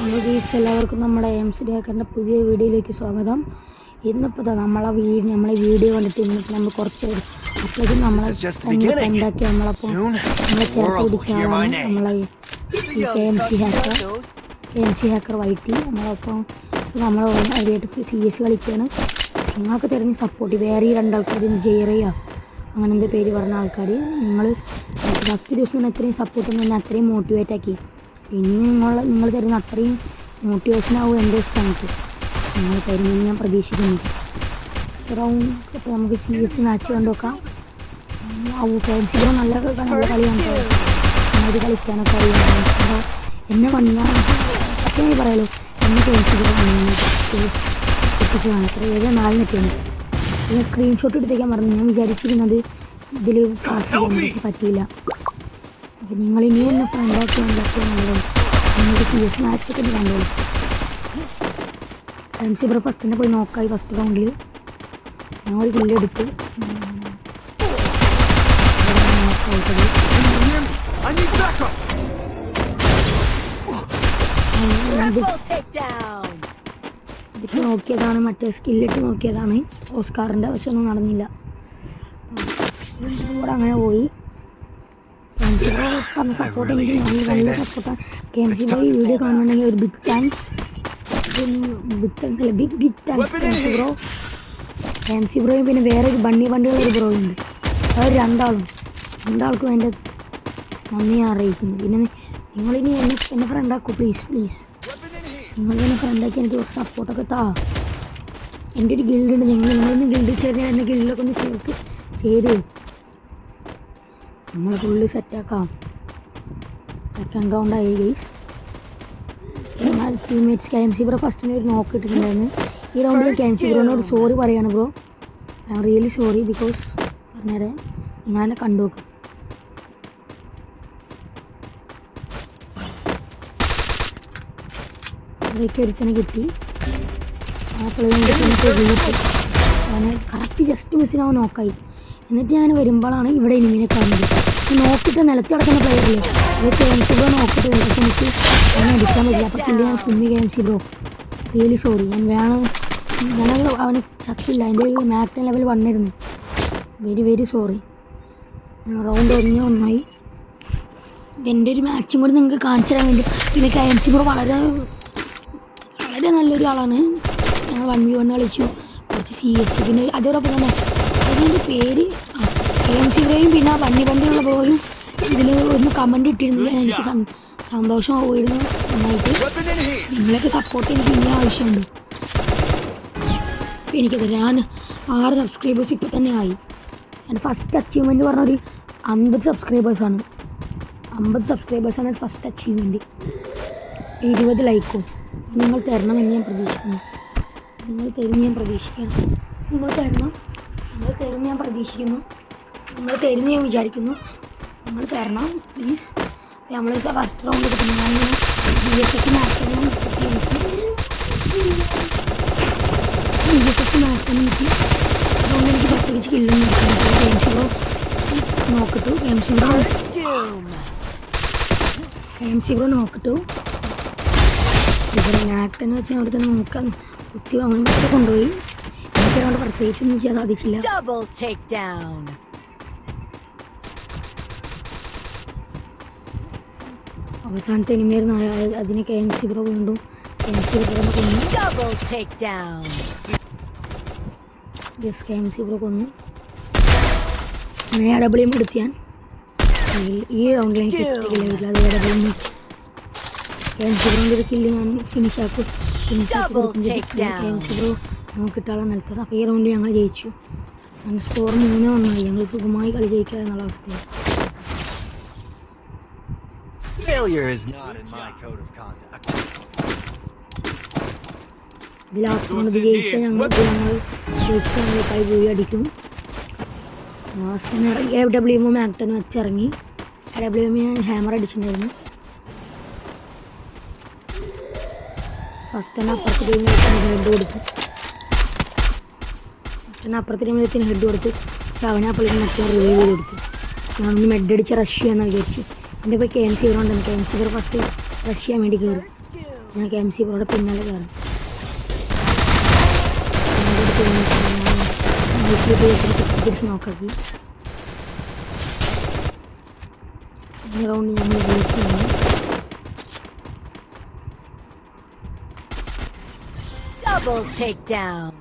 Hello guys, എല്ലാവർക്കും നമ്മുടെ MC ഹാക്കറിൻ്റെ പുതിയ വീഡിയോയിലേക്ക് സ്വാഗതം. ഇന്നിപ്പോൾ നമ്മളെ വീഡിയോ കണ്ടിട്ട് ഇന്നിപ്പോൾ നമ്മൾ കുറച്ച് അപ്പോഴേക്കും നമ്മളെ ഫ്രണ്ടാക്കി നമ്മളെ ചേർത്ത് പിടിച്ചാണ് നമ്മളെ ഈ KMC ഹാക്കർ വൈറ്റി നമ്മളൊപ്പം നമ്മൾ അതിലായിട്ട് CS കളിക്കുകയാണ്. നിങ്ങൾക്ക് തിരഞ്ഞ് സപ്പോർട്ട് വേറെ ഈ രണ്ടാൾക്കാരും ജെയറിയോ അങ്ങനെ എന്താ പേര് പറഞ്ഞ ആൾക്കാർ നിങ്ങൾ ഫസ്റ്റ് ദിവസം അത്രയും സപ്പോർട്ട് തന്നെ അത്രയും മോട്ടിവേറ്റ് ആക്കി. ഇനി നിങ്ങൾ തരുന്ന അത്രയും മോട്ടിവേഷനാവും എൻ്റെ സ്ഥാനത്ത് നിങ്ങൾ തരുമെന്ന് ഞാൻ പ്രതീക്ഷിക്കുന്നു. അപ്പോൾ നമുക്ക് CS മാച്ച് കണ്ടു നോക്കാം. KMC നല്ല കളിയാണ്, നന്നായിട്ട് കളിക്കാനൊക്കെ അറിയാം. എന്നെ വന്നാൽ സത്യമായി പറയാലോ, എന്നെ KMC എത്തിച്ചതാണ്. അത്ര 7-4 ഞാൻ സ്ക്രീൻഷോട്ട് എടുത്തേക്കാൻ പറഞ്ഞു. ഞാൻ വിചാരിച്ചിരുന്നത് ഇതിൽ കാസ്റ്റ് ചെയ്യാൻ പക്ഷേ പറ്റിയില്ല. അപ്പോൾ നിങ്ങൾ ഇനി ഒന്ന് ഫ്രണ്ടാക്കി നല്ലത് നിങ്ങൾക്ക് CS മാച്ചൊക്കെ ഇത് കണ്ടോളൂ. KMC ഫസ്റ്റ് തന്നെ പോയി നോക്കായി. ഫസ്റ്റ് റൗണ്ടിൽ ഞാൻ ഒരു കില്ലെടുത്ത് ഇതിപ്പോൾ നോക്കിയതാണ്, മറ്റേ സ്കില്ലിട്ട് നോക്കിയതാണ് ഓസ്കാറിൻ്റെ. പക്ഷെ ഒന്നും നടന്നില്ല. കൂടെ അങ്ങനെ പോയി. തന്ന സപ്പോർട്ട് എനിക്ക് നല്ല സപ്പോർട്ടാണ്. KMC ഈ വീഡിയോ കാണുന്നുണ്ടെങ്കിൽ ഒരു ബിഗ് താങ്ക്സ് അല്ല ബിഗ് താങ്ക്സ് KMC ബ്രോയും പിന്നെ വേറെ ഒരു വണ്ടികളൊരു ബ്രോ ഉണ്ട്. അവർ രണ്ടാൾക്കും എൻ്റെ നന്ദി അറിയിക്കുന്നു. പിന്നെ നിങ്ങളിനി എന്നെ ഫ്രണ്ടാക്കൂ പ്ലീസ്. നിങ്ങളെന്നെ ഫ്രണ്ടാക്കി എനിക്ക് കുറച്ച് സപ്പോർട്ടൊക്കെ താ. എൻ്റെ ഒരു ഗിൽഡുണ്ട്, നിങ്ങളിന്ന് ഗിൽഡിൽ ചേർന്ന് എൻ്റെ ഗിൽഡിലൊക്കെ ഒന്ന് ചെയ്ത് നമ്മൾ ഫുള്ള് സെറ്റാക്കാം. സെക്കൻഡ് റൗണ്ടായി ഗൈസ്. ടീംമേറ്റ്സ് KMC ബ്രോ ഫസ്റ്റിന് ഒരു നോക്ക് ഇട്ടിട്ടുണ്ടായിരുന്നു. ഈ റൗണ്ടിൽ KMC ബ്രോനോട് സോറി പറയാണ് bro. I am really sorry because പറഞ്ഞേരെ നിങ്ങളെന്നെ കണ്ടു നോക്കും. അവിടേക്ക് ഒരുത്തനെ കിട്ടി. ആ പ്ലെയിനിൻ്റെ അവനെ കറക്റ്റ് ജസ്റ്റ് മിസ്സിനാവും നോക്കായി. എന്നിട്ട് ഞാൻ വരുമ്പോഴാണ് ഇവിടെ എനിമിനെ കാണുന്നത്. നോക്കിയിട്ട് നിലത്ത് കിടക്കുന്ന പ്ലെയറില്ലേ അത് KMC ബ്രോ നോക്കിയിട്ട് നിലത്ത് എനിക്ക് അവനെ അടിക്കാൻ പറ്റില്ല. അപ്പോൾ കില്ല് ഞാൻ kummi KMC bro really sorry. ഞാനത് അവന് ചത്തില്ല. എൻ്റെ മാക്ടൻ ലെവൽ 1 ആയിരുന്നു. Very sorry. റൗണ്ട് ഒന്നായി. ഇതെൻ്റെ ഒരു മാച്ചും കൂടി നിങ്ങൾക്ക് കാണിച്ചു തരാൻ വേണ്ടി. പിന്നെ KMC ബ്രോ വളരെ നല്ലൊരു ആളാണ്. ഞങ്ങൾ 1v1 കളിച്ചു, കുറച്ച് CS. പിന്നെ അതോടൊപ്പം തന്നെ അതിൻ്റെ പേര് KMC ബ്രോയും പിന്നെ വണ്ടിയുള്ള ബ്രോയും ഇതിൽ ഒന്ന് കമൻറ്റ് ഇട്ടിരുന്നെങ്കിൽ എനിക്ക് സന്തോഷമാവുമായിരുന്നു. നന്നായിട്ട് നിങ്ങളൊക്കെ സപ്പോർട്ട് എനിക്ക് ഇനി ആവശ്യമുണ്ട്. എനിക്കത് ഞാൻ 6 സബ്സ്ക്രൈബേഴ്സ് ഇപ്പോൾ തന്നെ ആയി. എൻ്റെ ഫസ്റ്റ് അച്ചീവ്മെൻറ്റ് പറഞ്ഞൊരു 50 സബ്സ്ക്രൈബേഴ്സാണ്. 50 സബ്സ്ക്രൈബേഴ്സാണ് ഫസ്റ്റ് അച്ചീവ്മെൻറ്റ്. 20 ലൈക്കും നിങ്ങൾ തരണമെന്ന് ഞാൻ പ്രതീക്ഷിക്കുന്നു. നിങ്ങൾ തരും ഞാൻ വിചാരിക്കുന്നു. നിങ്ങൾ തരണം പ്ലീസ്. നമ്മൾ ഫസ്റ്റ് റൗണ്ട് എടുക്കുന്നു. ഞാൻ BSS മാറ്റാൻ എനിക്ക് അതുകൊണ്ട് എനിക്ക് പ്രത്യേകിച്ച് കില്ലൊന്നും KMC ബ്രോ നോക്കിട്ടു. ഇവിടെ മാക്ടെന്ന് വെച്ചാൽ അവിടെ തന്നെ നോക്കാൻ കുത്തി അവൻ പക്ഷെ കൊണ്ടുപോയി. എനിക്കതുകൊണ്ട് പ്രത്യേകിച്ചൊന്നും ചെയ്യാൻ സാധിച്ചില്ല. അവസാനത്തെ എനിമിയായിരുന്നു. അതിന് KMC ബ്രോ വീണ്ടും KMC ബ്രോ കൊന്നു. AWM എടുത്ത് ഞാൻ ഈ റൗണ്ടിൽ എനിക്ക് കിട്ടില്ല. അത് AWM KMC ബ്രോൻ്റെ ഒരു കില്ല് ഞാൻ ഫിനിഷ് ആക്കി KMC ബ്രോ നോക്കിയിട്ടാളെ നിലത്തത്. അപ്പോൾ ഈ റൗണ്ട് ഞങ്ങൾ ജയിച്ചു. ഞങ്ങൾ സ്കോർ 3-1 ഞങ്ങൾ സുഖമായി കളി ജയിക്കുക എന്നുള്ള അവസ്ഥയാണ്. ലാസ്റ്റ് റൗണ്ട് ജയിച്ചാൽ ഞങ്ങൾ കൈ പോയി അടിക്കും. Last AWM മാക്ടൻ വെച്ചിറങ്ങി. AWM ഞാൻ ഹാമർ അടിച്ചിട്ടുണ്ടായിരുന്നു. ഫസ്റ്റ് തന്നെ അപ്പുറത്തെ ടീമിന് ഹെഡ് കൊടുത്ത് അവനപ്പള്ളിന് മറ്റേ റിവൈവ് ചെയ്ത് കൊടുത്തു. ഞാനൊന്ന് മെഡടിച്ച് റഷ് ചെയ്യാമെന്ന് വിചാരിച്ചു. എൻ്റെ ഇപ്പോൾ KMC ബ്രോ ഉണ്ടെന്ന്. KMC ബ്രോ ഫസ്റ്റ് റഷ് ചെയ്യാൻ വേണ്ടി കയറി. ഞാൻ എം സി പ്രോയുടെ പിന്നാലെ കയറാം. പിടിച്ച് നോക്കാക്കി ഈ റൗണ്ട് ഞങ്ങൾ ജയിച്ചാണ്. Double takedown.